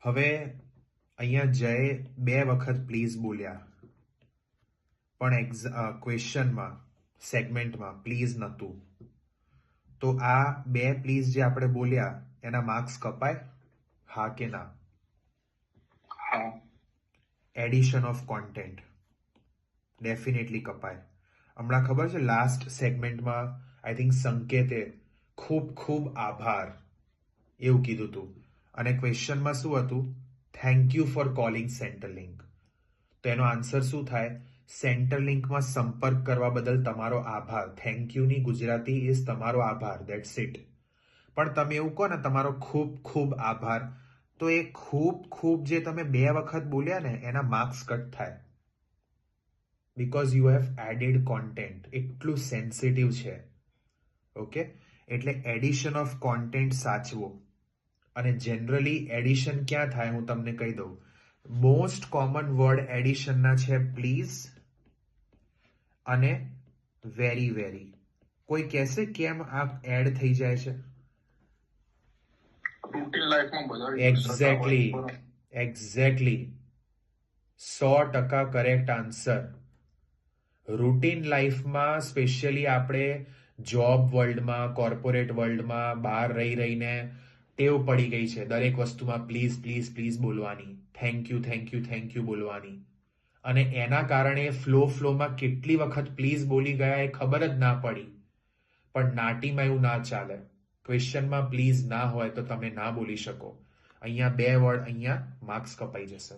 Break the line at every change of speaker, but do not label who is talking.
હવે અહીંયા જય 2 વખત પ્લીઝ બોલ્યા, પણ ક્વેશ્ચનમાં સેગમેન્ટમાં પ્લીઝ નહોતું. તો આ 2 પ્લીઝ જે આપણે બોલ્યા એના માર્ક્સ કપાય? હા કે ના? એડિશન ઓફ કોન્ટેન્ટ ડેફિનેટલી કપાય. હમણાં ખબર છે લાસ્ટ સેગમેન્ટમાં આઈ થિંક સંકેતે ખૂબ ખૂબ આભાર એવું કીધું હતું, અને ક્વેશ્ચનમાં શું હતું? Thank you for calling centre link. તો એનો આન્સર શું થાય? સેન્ટર લિંકમાં સંપર્ક કરવા બદલ તમારો આભાર. થેન્ક યુની ગુજરાતી ઇઝ તમારો આભાર, ધેટ્સ ઇટ. પણ તમે એવું કહો ને તમારો ખૂબ ખૂબ આભાર, તો એ ખૂબ ખૂબ જે તમે 2 વખત બોલ્યા ને એના માર્ક્સ કટ થાય, because you have added content. એટલું સેન્સિટિવ છે. ઓકે, એટલે એડિશન ઓફ કોન્ટેન્ટ સાચવો. અને જનરલી એડિશન ક્યાં થાય હું તમને કહી દઉં. મોસ્ટ કોમન વર્ડ એડિશનના છે પ્લીઝ અને વેરી વેરી. કોઈ કહેશે કેમ આ એડ થઈ જાય છે?
રૂટીન લાઈફમાં બધા
એક્ઝેક્ટલી 100% કરેક્ટ આન્સર. રૂટીન લાઈફમાં સ્પેશિયલી આપણે જોબ વર્લ્ડમાં, કોર્પોરેટ વર્લ્ડમાં બહાર રહીને ટેવ પડી ગઈ છે દરેક વસ્તુમાં પ્લીઝ પ્લીઝ પ્લીઝ બોલવાની, thank you thank you thank you બોલવાની. અને એના કારણે ફ્લોમાં કેટલી વખત પ્લીઝ બોલી ગયા એ ખબર જ ના પડી. પણ નાટીમાં એવું ના ચાલે. ક્વેશ્ચનમાં પ્લીઝ ના હોય તો તમે ના બોલી શકો. અહીંયા 2 વર્ડ અહીંયા માર્ક્સ કપાઈ જશે.